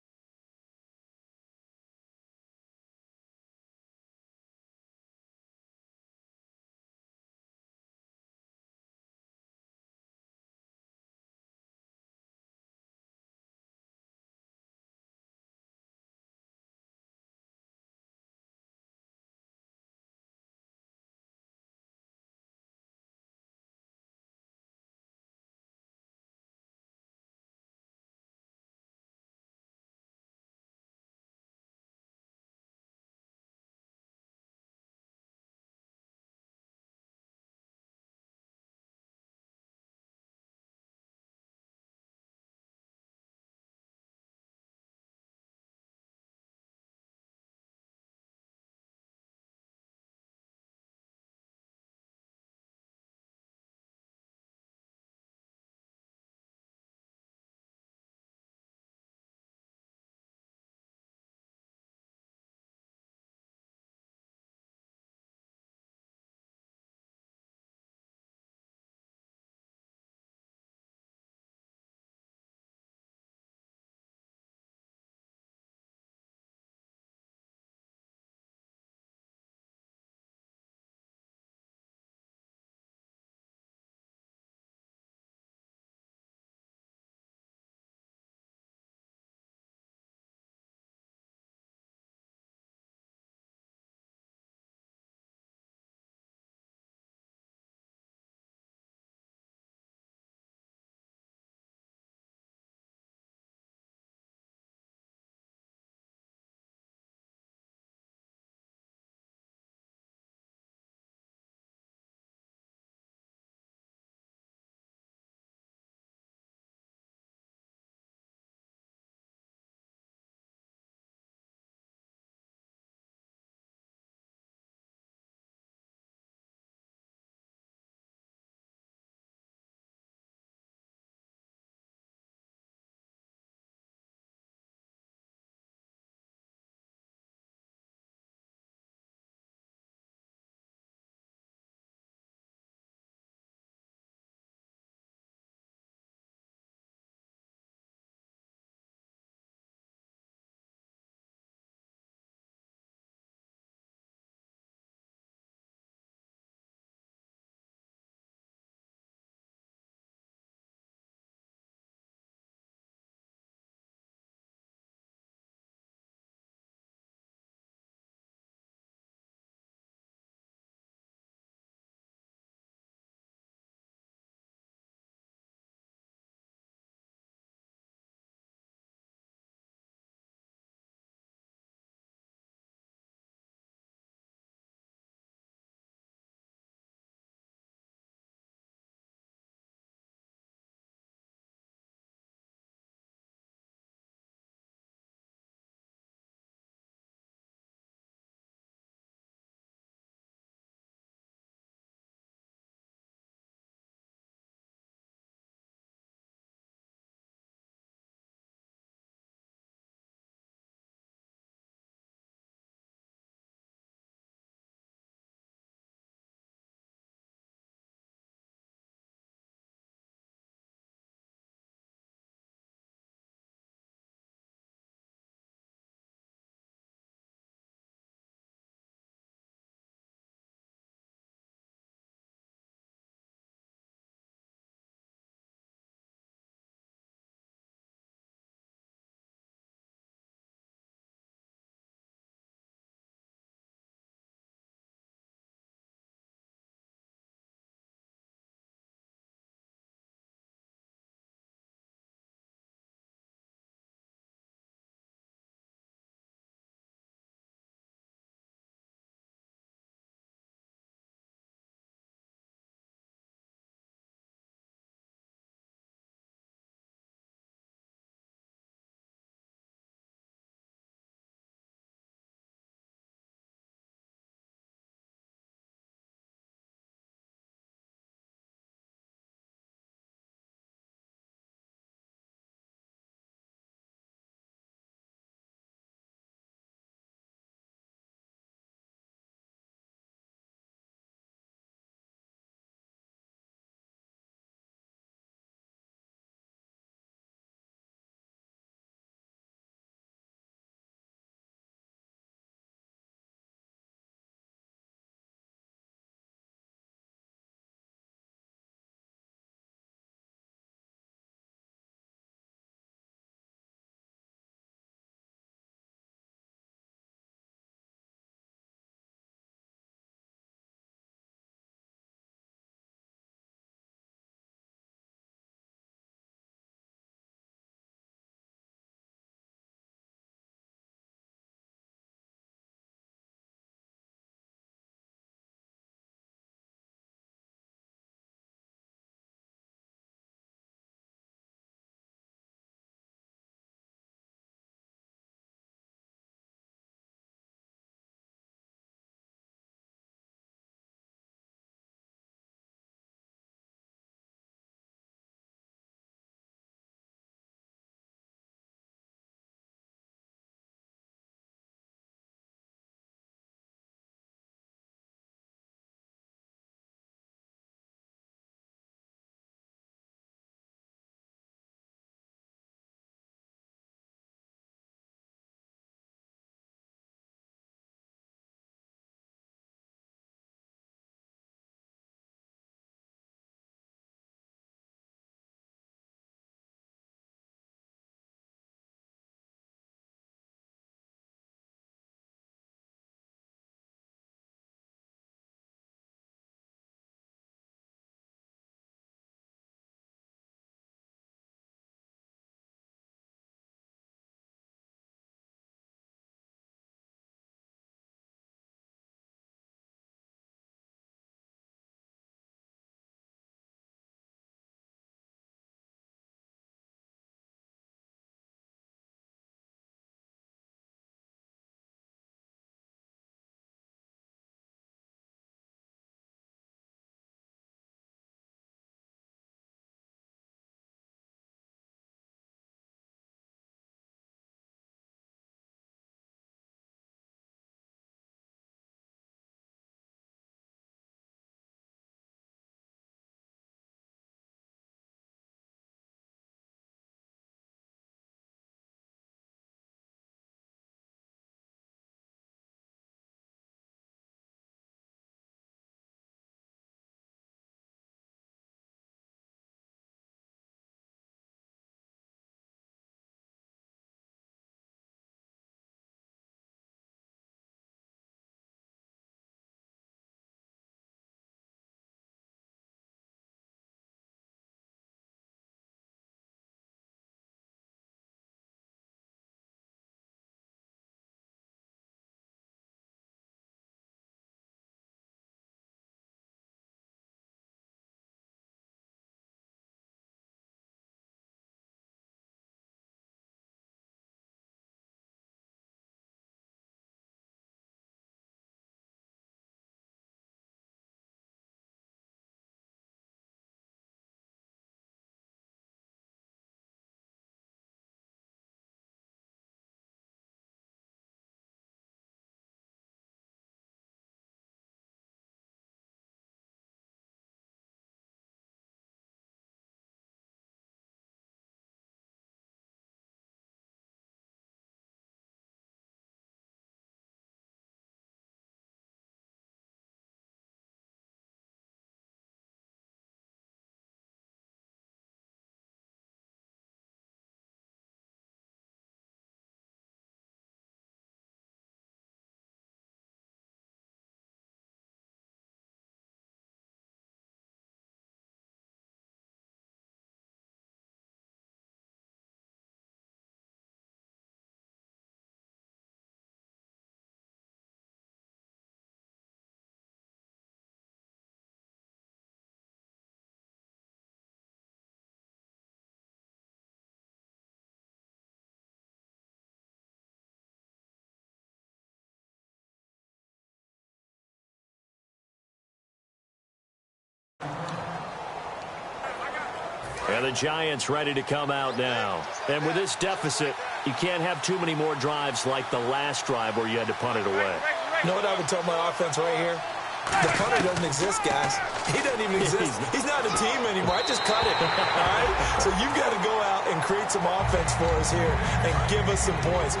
And the Giants ready to come out now. And with this deficit, you can't have too many more drives like the last drive where you had to punt it away. You know what I would tell my offense right here? The punter doesn't exist, guys. He doesn't even exist. He's not a team anymore. I just cut it, all right? So you've got to go out and create some offense for us here and give us some points.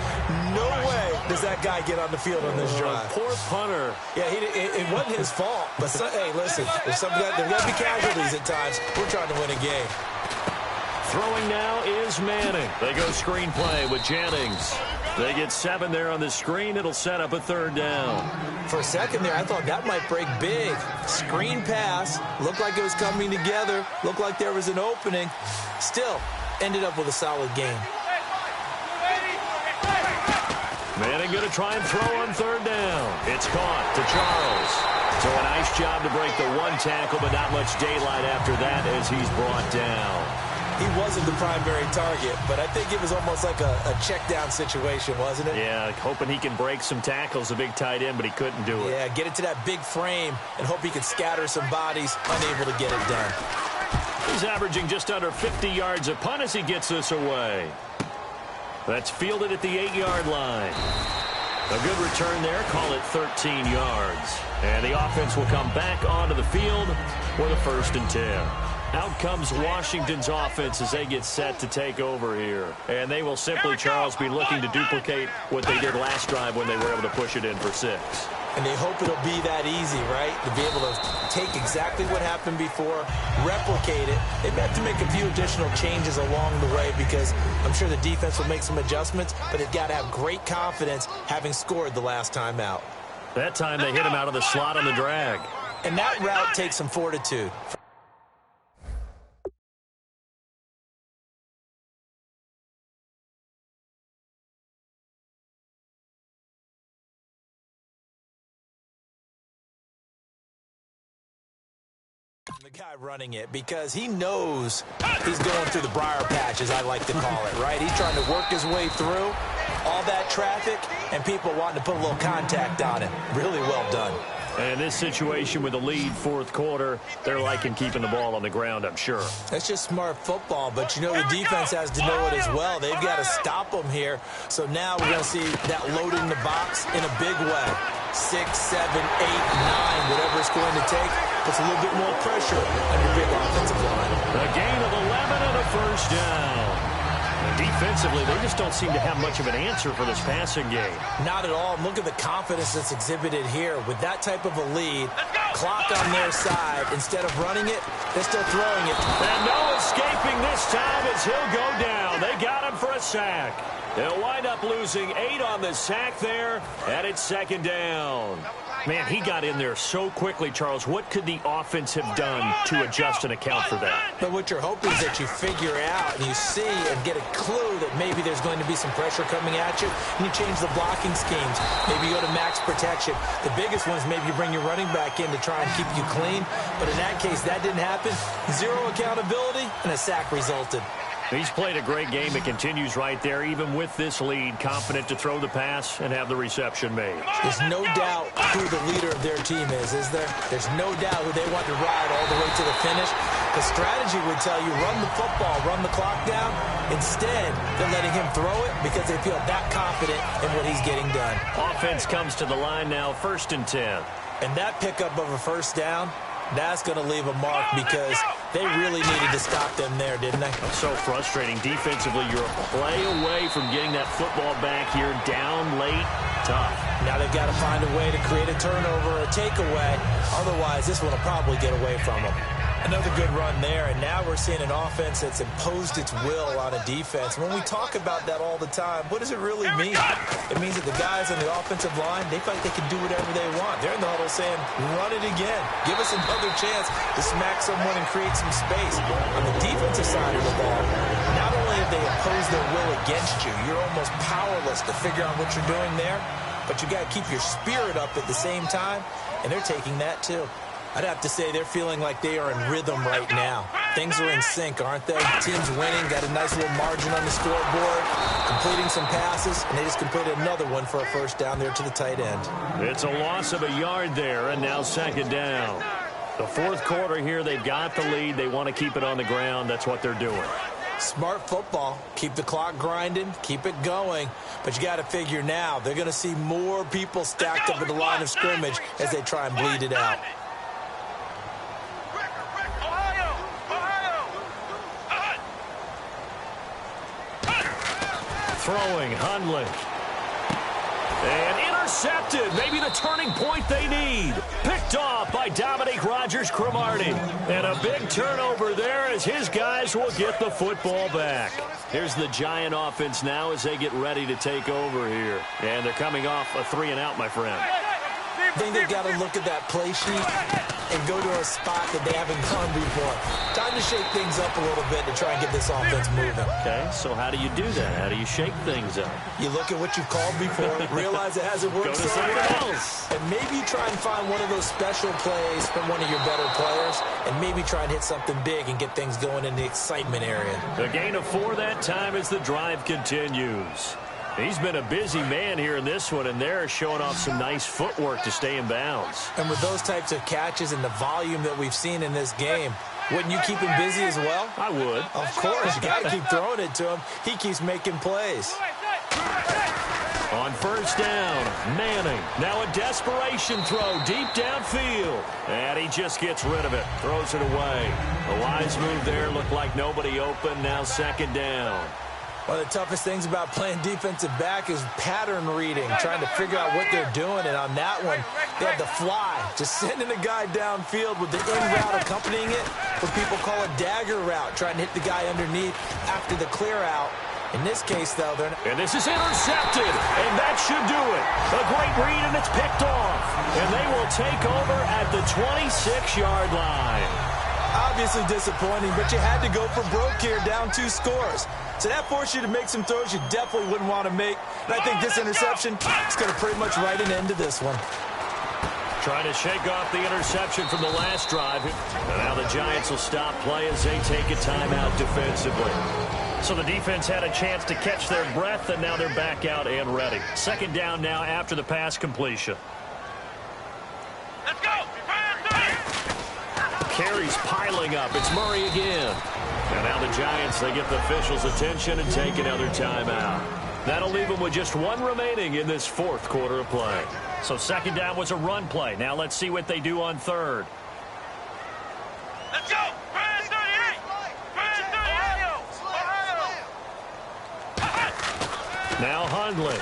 No way does that guy get on the field on this drive. Poor punter. Yeah, it wasn't his fault. But, hey, listen, there's got to be casualties at times. We're trying to win a game. Throwing now is Manning. They go screen play with Jennings. They get 7 there on the screen. It'll set up a 3rd down. For a second there, I thought that might break big. Screen pass. Looked like it was coming together. Looked like there was an opening. Still, ended up with a solid game. Manning going to try and throw on 3rd down. It's caught to Charles. So a nice job to break the 1 tackle, but not much daylight after that as he's brought down. He wasn't the primary target, but I think it was almost like a check-down situation, wasn't it? Yeah, hoping he can break some tackles, a big tight end, but he couldn't do it. Yeah, get it to that big frame and hope he can scatter some bodies, unable to get it done. He's averaging just under 50 yards a punt as he gets this away. That's fielded at the 8-yard line. A good return there, call it 13 yards. And the offense will come back onto the field for the 1st and 10. Out comes Washington's offense as they get set to take over here. And they will simply, Charles, be looking to duplicate what they did last drive when they were able to push it in for 6. And they hope it'll be that easy, right? To be able to take exactly what happened before, replicate it. They may have to make a few additional changes along the way because I'm sure the defense will make some adjustments, but they've got to have great confidence having scored the last time out. That time they hit him out of the slot on the drag. And that route takes some fortitude. The guy running it because he knows he's going through the briar patch, as I like to call it, right? He's trying to work his way through all that traffic and people wanting to put a little contact on it. Really well done. And this situation with the lead 4th quarter, they're liking keeping the ball on the ground, I'm sure. That's just smart football, but you know the defense has to know it as well. They've got to stop them here. So now we're going to see that loading the box in a big way. 6, 7, 8, 9, whatever it's going to take, puts a little bit more pressure on your big offensive line. A gain of 11 and a 1st down. And defensively, they just don't seem to have much of an answer for this passing game. Not at all. Look at the confidence that's exhibited here. With that type of a lead, clock on their side, instead of running it, they're still throwing it. And no escaping this time as he'll go down. They got him for a sack. They'll wind up losing 8 on the sack there, and it's 2nd down. Man, he got in there so quickly, Charles. What could the offense have done to adjust and account for that? But what you're hoping is that you figure out and you see and get a clue that maybe there's going to be some pressure coming at you, and you change the blocking schemes. Maybe you go to max protection. The biggest one is maybe you bring your running back in to try and keep you clean. But in that case, that didn't happen. 0 accountability, and a sack resulted. He's played a great game. It continues right there, even with this lead, confident to throw the pass and have the reception made. There's no doubt who the leader of their team is there? There's no doubt who they want to ride all the way to the finish. The strategy would tell you, run the football, run the clock down. Instead, they're letting him throw it because they feel that confident in what he's getting done. Offense comes to the line now, 1st and 10. And that pickup of a 1st down, that's going to leave a mark because they really needed to stop them there, didn't they? That's so frustrating. Defensively, you're a play away from getting that football back here, down late, tough. Now they've got to find a way to create a turnover or a takeaway. Otherwise, this one will probably get away from them. Another good run there, and now we're seeing an offense that's imposed its will on a defense. When we talk about that all the time, what does it really mean? It means that the guys on the offensive line, they feel like they can do whatever they want. They're in the huddle saying, run it again. Give us another chance to smack someone and create some space. On the defensive side of the ball, not only have they imposed their will against you, you're almost powerless to figure out what you're doing there, but you got to keep your spirit up at the same time, and they're taking that too. I'd have to say they're feeling like they are in rhythm right now. Things are in sync, aren't they? Team's winning, got a nice little margin on the scoreboard, completing some passes, and they just completed another one for a 1st down there to the tight end. It's a loss of a yard there, and now 2nd down. The fourth quarter here, they've got the lead. They want to keep it on the ground. That's what they're doing. Smart football. Keep the clock grinding. Keep it going. But you got to figure now, they're going to see more people stacked up at the line of scrimmage as they try and bleed it out. Throwing, Hundley. And intercepted. Maybe the turning point they need. Picked off by Dominique Rodgers-Cromartie. And a big turnover there as his guys will get the football back. Here's the Giant offense now as they get ready to take over here. And they're coming off a 3-and-out, my friend. I think they've got to look at that play sheet and go to a spot that they haven't gone before. Time to shake things up a little bit to try and get this offense moving. Okay, so how do you do that? How do you shake things up? You look at what you've called before, realize it hasn't worked Go to something else. And maybe try and find one of those special plays from one of your better players, and maybe try and hit something big and get things going in the excitement area. The gain of 4 that time as the drive continues. He's been a busy man here in this one, and they're showing off some nice footwork to stay in bounds. And with those types of catches and the volume that we've seen in this game, wouldn't you keep him busy as well? I would. Of course. You got to keep throwing it to him. He keeps making plays. On first down, Manning. Now a desperation throw deep downfield. And he just gets rid of it. Throws it away. A wise move there. Looked like nobody open. Now second down. One of the toughest things about playing defensive back is pattern reading, trying to figure out what they're doing. And on that one, they had the fly, just sending a guy downfield with the in route accompanying it, what people call a dagger route, trying to hit the guy underneath after the clear out. In this case, though, they're not. And this is intercepted, and that should do it. A great read, and it's picked off. And they will take over at the 26-yard line. Obviously disappointing, but you had to go for broke here, down 2 scores. So that forced you to make some throws you definitely wouldn't want to make. And I think this interception is going to pretty much write an end to this one. Trying to shake off the interception from the last drive. And now the Giants will stop play as they take a timeout defensively. So the defense had a chance to catch their breath, and now they're back out and ready. Second down now after the pass completion. Let's go! Carries piling up. It's Murray again. And now the Giants, they get the officials' attention and take another timeout. That'll leave them with just 1 remaining in this fourth quarter of play. So second down was a run play. Now let's see what they do on third. Let's go! Brand 38! Brand 38! Now Hundley.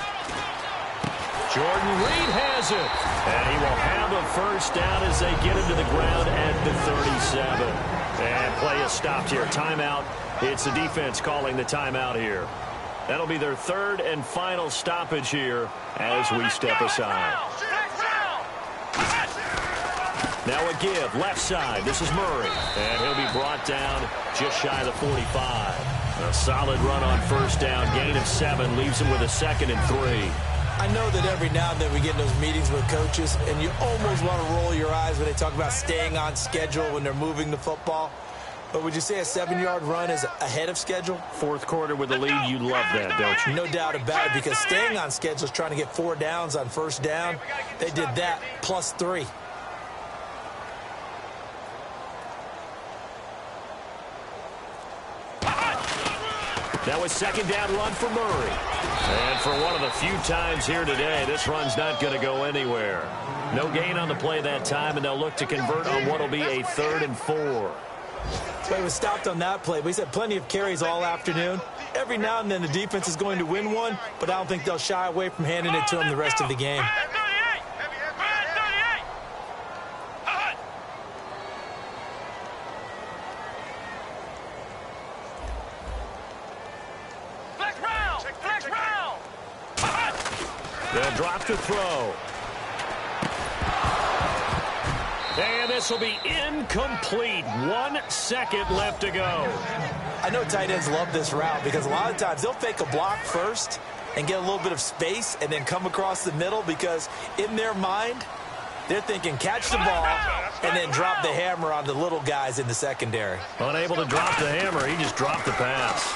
Jordan Reed has it. And he will have a first down as they get him to the ground at the 37. And play is stopped here. Timeout. It's the defense calling the timeout here. That'll be their third and final stoppage here as we step aside. Now a give, left side. This is Murray. And he'll be brought down just shy of the 45. A solid run on first down. Gain of 7 leaves him with a 2nd and 3. I know that every now and then we get in those meetings with coaches, and you almost want to roll your eyes when they talk about staying on schedule when they're moving the football. But would you say a 7-yard run is ahead of schedule? Fourth quarter with the lead, you love that, don't you? No doubt about it, because staying on schedule is trying to get 4 downs on first down. They did that, plus 3. That was second down run for Murray. And for one of the few times here today, this run's not going to go anywhere. No gain on the play that time, and they'll look to convert on what will be a 3rd and 4. So he was stopped on that play. He's had plenty of carries all afternoon. Every now and then the defense is going to win one, but I don't think they'll shy away from handing it to him the rest of the game. They'll drop to throw. And this will be incomplete. 1 second left to go. I know tight ends love this route because a lot of times they'll fake a block first and get a little bit of space and then come across the middle because in their mind, they're thinking catch the ball and then drop the hammer on the little guys in the secondary. Unable to drop the hammer, he just dropped the pass.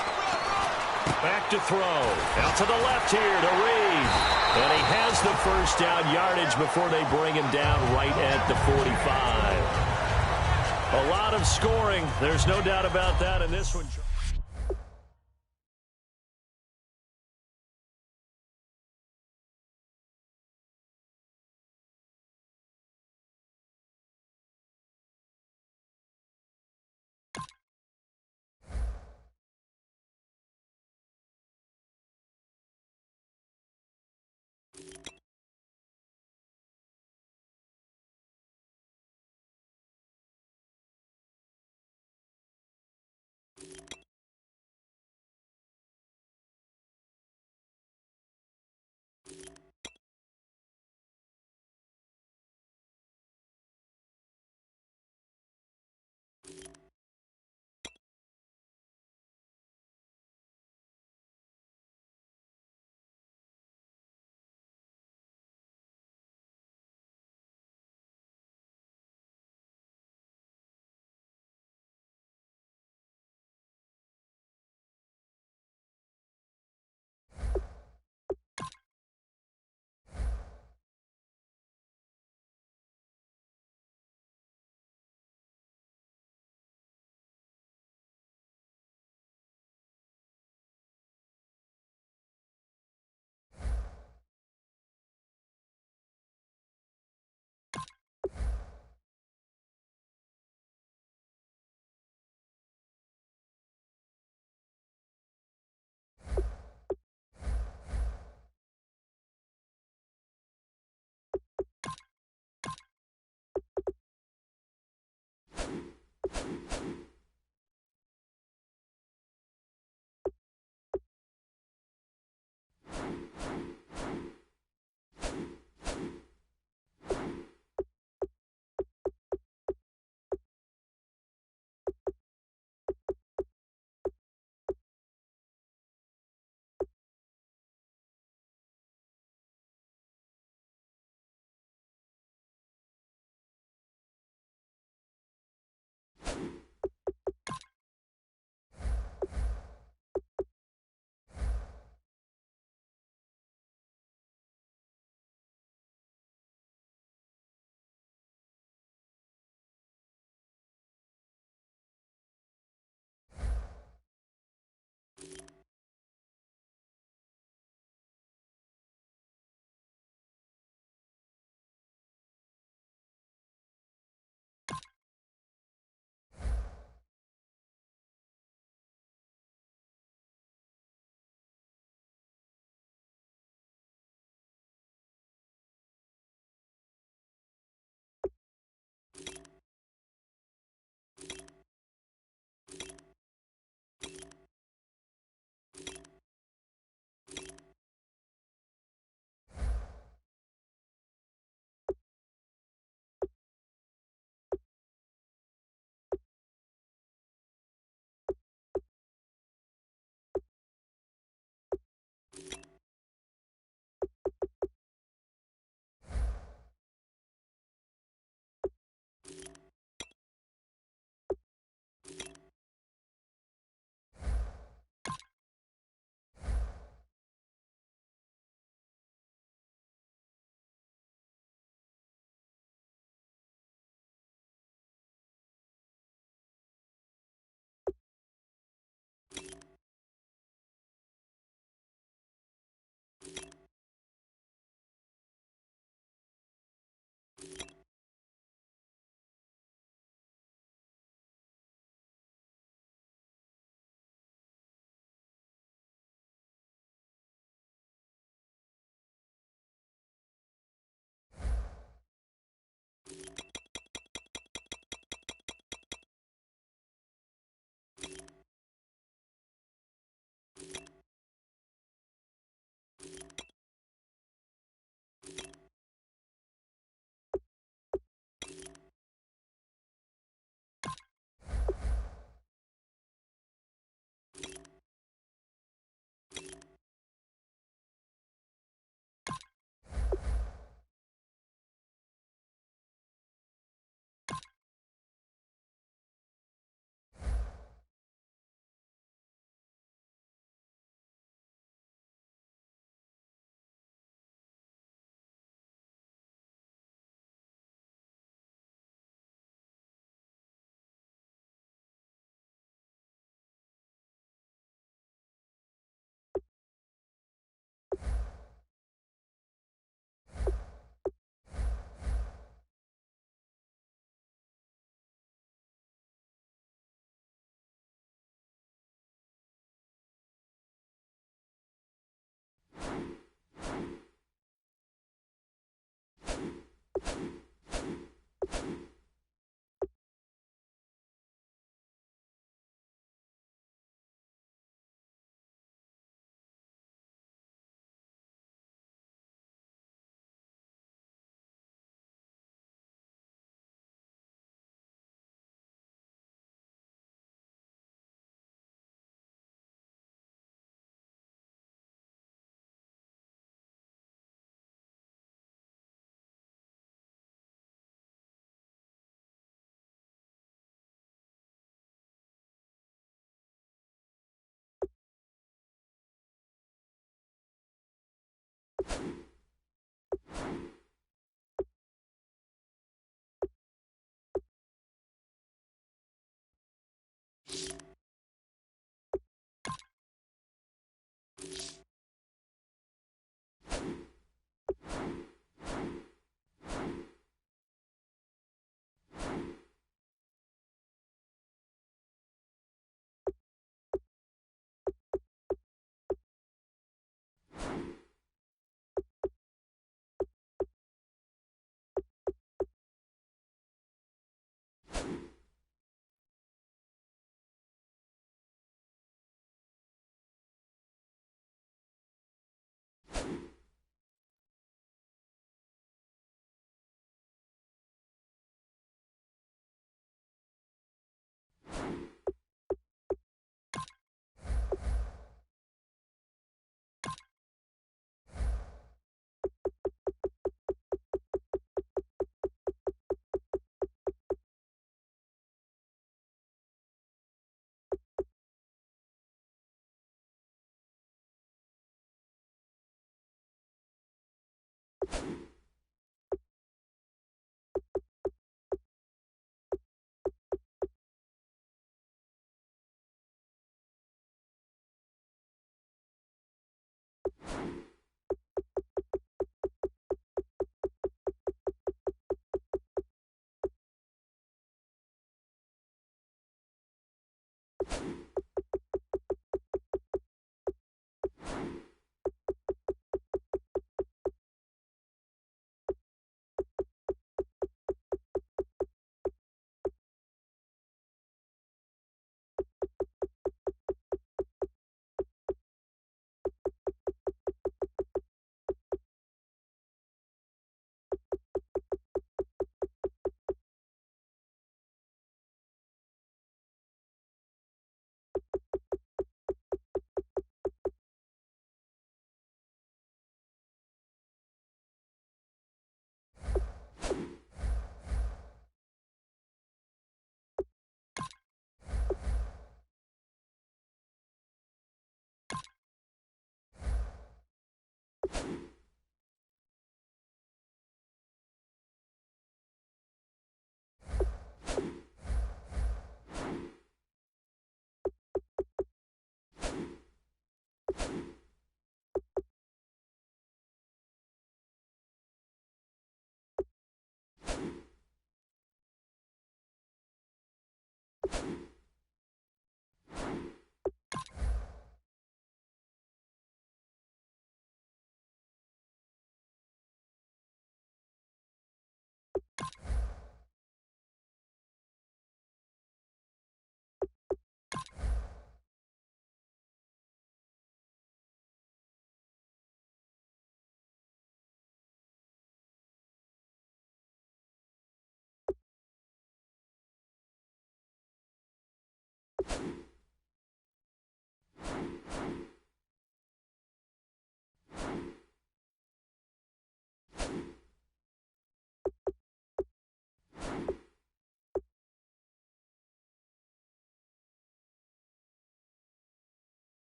Back to throw. Out to the left here to Reed. And he has the first down yardage before they bring him down right at the 45. A lot of scoring. There's no doubt about that in this one.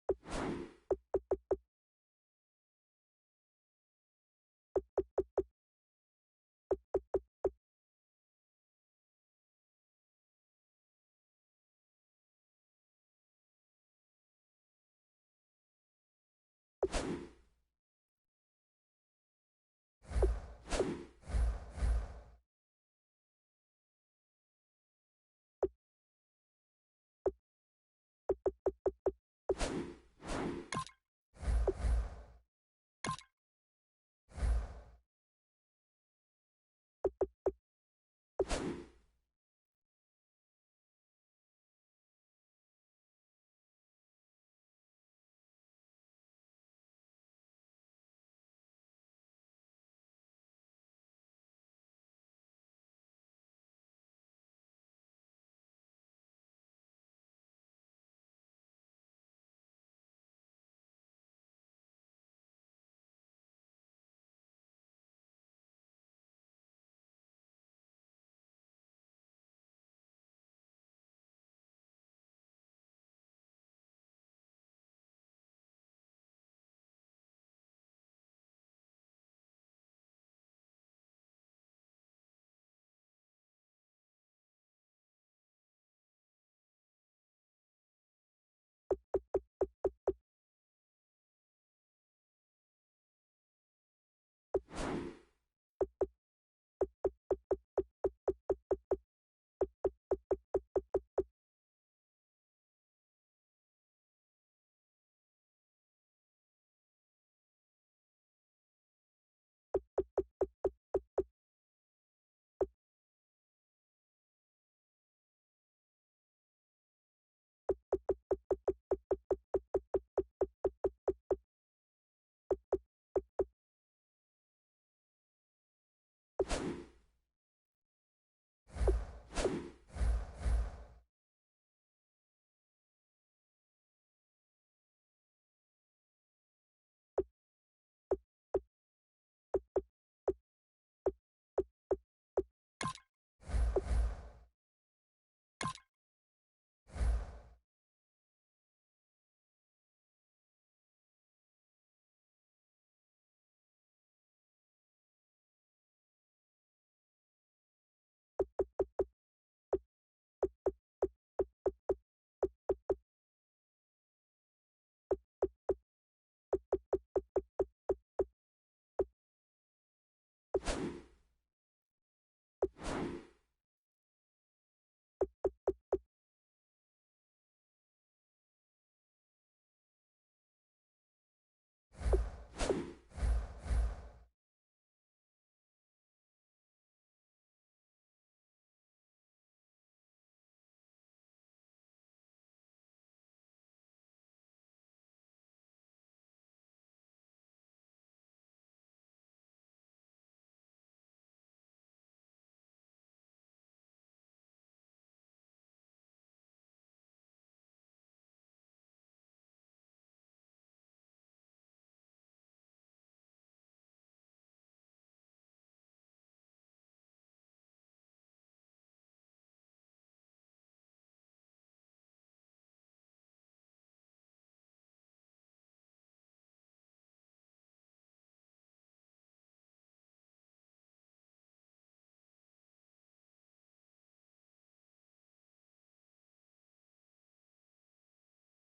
you